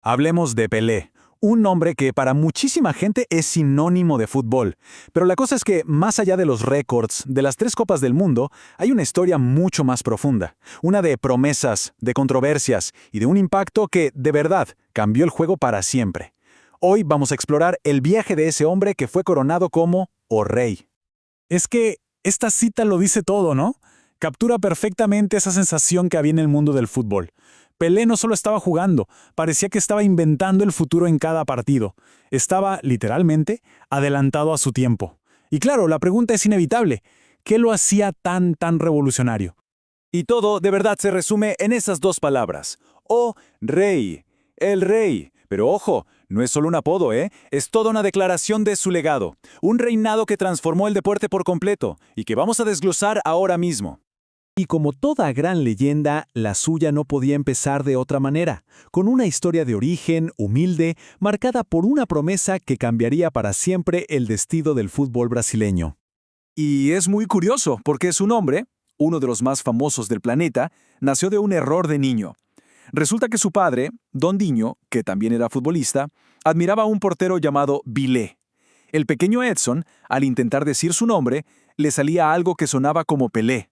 Hablemos de Pelé, un nombre que para muchísima gente es sinónimo de fútbol. Pero la cosa es que, más allá de los récords, de las 3 Copas del Mundo, hay una historia mucho más profunda. Una de promesas, de controversias y de un impacto que, de verdad, cambió el juego para siempre. Hoy vamos a explorar el viaje de ese hombre que fue coronado como O Rey. Es que esta cita lo dice todo, ¿no? Captura perfectamente esa sensación que había en el mundo del fútbol. Pelé no solo estaba jugando, parecía que estaba inventando el futuro en cada partido. Estaba, literalmente, adelantado a su tiempo. Y claro, la pregunta es inevitable. ¿Qué lo hacía tan revolucionario? Y todo, de verdad, se resume en esas 2 palabras. O Rey. El Rey. Pero ojo, no es solo un apodo, ¿eh? Es toda una declaración de su legado. Un reinado que transformó el deporte por completo y que vamos a desglosar ahora mismo. Y como toda gran leyenda, la suya no podía empezar de otra manera, con una historia de origen, humilde, marcada por una promesa que cambiaría para siempre el destino del fútbol brasileño. Y es muy curioso, porque su nombre, uno de los más famosos del planeta, nació de un error de niño. Resulta que su padre, Don Diño, que también era futbolista, admiraba a un portero llamado Vilé. El pequeño Edson, al intentar decir su nombre, le salía algo que sonaba como Pelé.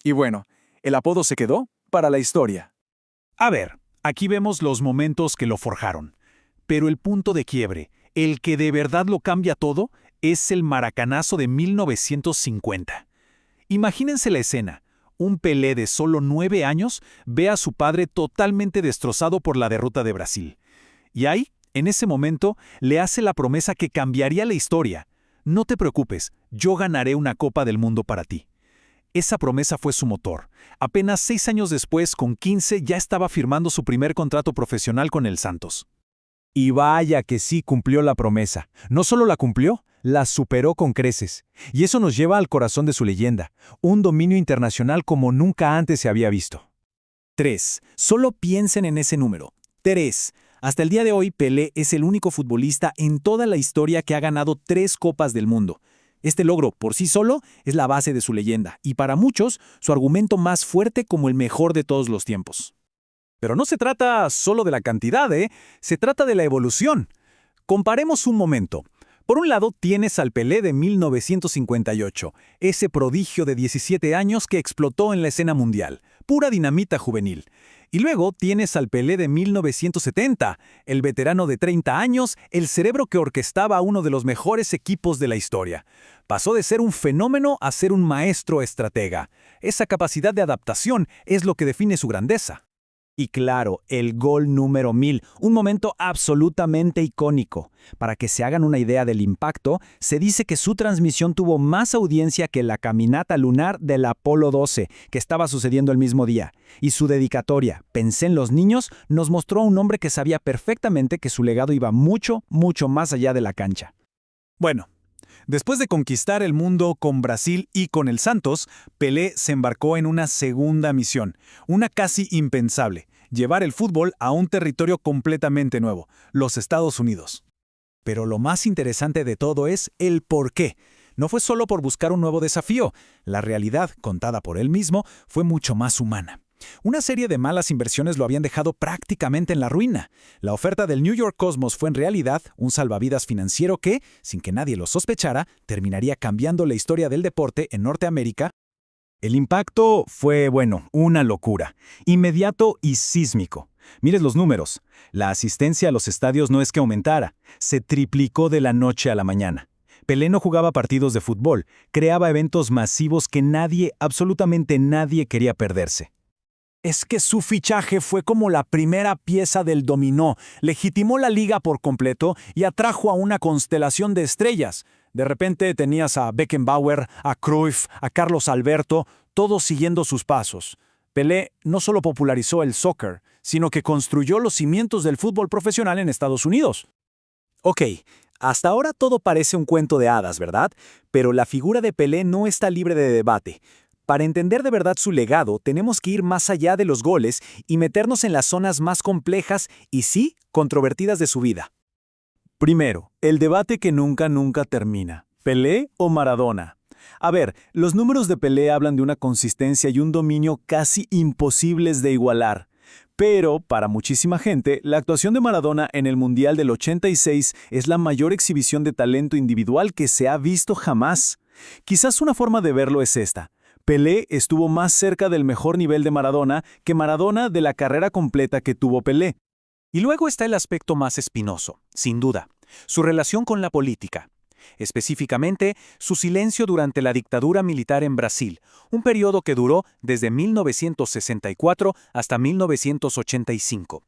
Y bueno, el apodo se quedó para la historia. A ver, aquí vemos los momentos que lo forjaron. Pero el punto de quiebre, el que de verdad lo cambia todo, es el maracanazo de 1950. Imagínense la escena. Un Pelé de solo 9 años ve a su padre totalmente destrozado por la derrota de Brasil. Y ahí, en ese momento, le hace la promesa que cambiaría la historia. No te preocupes, yo ganaré una Copa del Mundo para ti. Esa promesa fue su motor. Apenas 6 años después, con 15, ya estaba firmando su primer contrato profesional con el Santos. Y vaya que sí cumplió la promesa. No solo la cumplió, la superó con creces. Y eso nos lleva al corazón de su leyenda, un dominio internacional como nunca antes se había visto. 3. Solo piensen en ese número. 3. Hasta el día de hoy, Pelé es el único futbolista en toda la historia que ha ganado 3 Copas del Mundo. Este logro, por sí solo, es la base de su leyenda, y para muchos, su argumento más fuerte como el mejor de todos los tiempos. Pero no se trata solo de la cantidad, ¿eh? Se trata de la evolución. Comparemos un momento. Por un lado, tienes al Pelé de 1958, ese prodigio de 17 años que explotó en la escena mundial, pura dinamita juvenil. Y luego tienes al Pelé de 1970, el veterano de 30 años, el cerebro que orquestaba a uno de los mejores equipos de la historia. Pasó de ser un fenómeno a ser un maestro estratega. Esa capacidad de adaptación es lo que define su grandeza. Y claro, el gol número 1000, un momento absolutamente icónico. Para que se hagan una idea del impacto, se dice que su transmisión tuvo más audiencia que la caminata lunar del Apolo 12, que estaba sucediendo el mismo día. Y su dedicatoria, Pensé en los niños, nos mostró a un hombre que sabía perfectamente que su legado iba mucho más allá de la cancha. Bueno, después de conquistar el mundo con Brasil y con el Santos, Pelé se embarcó en una segunda misión, una casi impensable: llevar el fútbol a un territorio completamente nuevo, los Estados Unidos. Pero lo más interesante de todo es el por qué. No fue solo por buscar un nuevo desafío. La realidad, contada por él mismo, fue mucho más humana. Una serie de malas inversiones lo habían dejado prácticamente en la ruina. La oferta del New York Cosmos fue en realidad un salvavidas financiero que, sin que nadie lo sospechara, terminaría cambiando la historia del deporte en Norteamérica. El impacto fue, una locura. Inmediato y sísmico. Mires los números. La asistencia a los estadios no es que aumentara, se triplicó de la noche a la mañana. Pelé no jugaba partidos de fútbol, creaba eventos masivos que nadie, absolutamente nadie quería perderse. Es que su fichaje fue como la primera pieza del dominó, legitimó la liga por completo y atrajo a una constelación de estrellas. De repente tenías a Beckenbauer, a Cruyff, a Carlos Alberto, todos siguiendo sus pasos. Pelé no solo popularizó el soccer, sino que construyó los cimientos del fútbol profesional en Estados Unidos. Ok, hasta ahora todo parece un cuento de hadas, ¿verdad? Pero la figura de Pelé no está libre de debate. Para entender de verdad su legado, tenemos que ir más allá de los goles y meternos en las zonas más complejas y sí, controvertidas de su vida. Primero, el debate que nunca termina. ¿Pelé o Maradona? A ver, los números de Pelé hablan de una consistencia y un dominio casi imposibles de igualar. Pero, para muchísima gente, la actuación de Maradona en el Mundial del 86 es la mayor exhibición de talento individual que se ha visto jamás. Quizás una forma de verlo es esta. Pelé estuvo más cerca del mejor nivel de Maradona que Maradona de la carrera completa que tuvo Pelé. Y luego está el aspecto más espinoso, sin duda, su relación con la política. Específicamente, su silencio durante la dictadura militar en Brasil, un periodo que duró desde 1964 hasta 1985.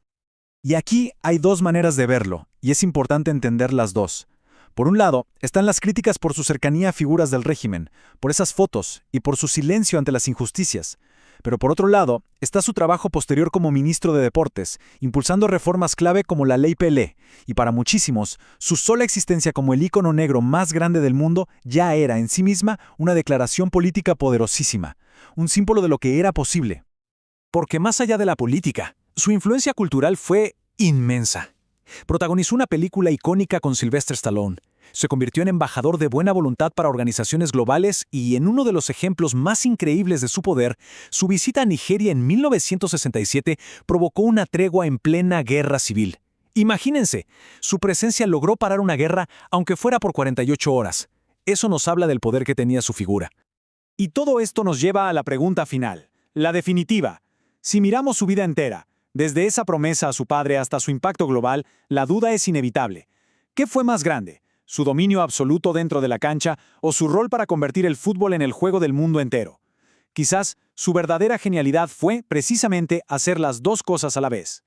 Y aquí hay dos maneras de verlo, y es importante entender las dos. Por un lado, están las críticas por su cercanía a figuras del régimen, por esas fotos y por su silencio ante las injusticias. Pero por otro lado, está su trabajo posterior como ministro de Deportes, impulsando reformas clave como la Ley Pelé, y para muchísimos, su sola existencia como el ícono negro más grande del mundo ya era en sí misma una declaración política poderosísima, un símbolo de lo que era posible. Porque más allá de la política, su influencia cultural fue inmensa. Protagonizó una película icónica con Sylvester Stallone. Se convirtió en embajador de buena voluntad para organizaciones globales y, en uno de los ejemplos más increíbles de su poder, su visita a Nigeria en 1967 provocó una tregua en plena guerra civil. Imagínense, su presencia logró parar una guerra aunque fuera por 48 horas. Eso nos habla del poder que tenía su figura. Y todo esto nos lleva a la pregunta final, la definitiva. Si miramos su vida entera, desde esa promesa a su padre hasta su impacto global, la duda es inevitable. ¿Qué fue más grande? ¿Su dominio absoluto dentro de la cancha o su rol para convertir el fútbol en el juego del mundo entero? Quizás su verdadera genialidad fue, precisamente, hacer las dos cosas a la vez.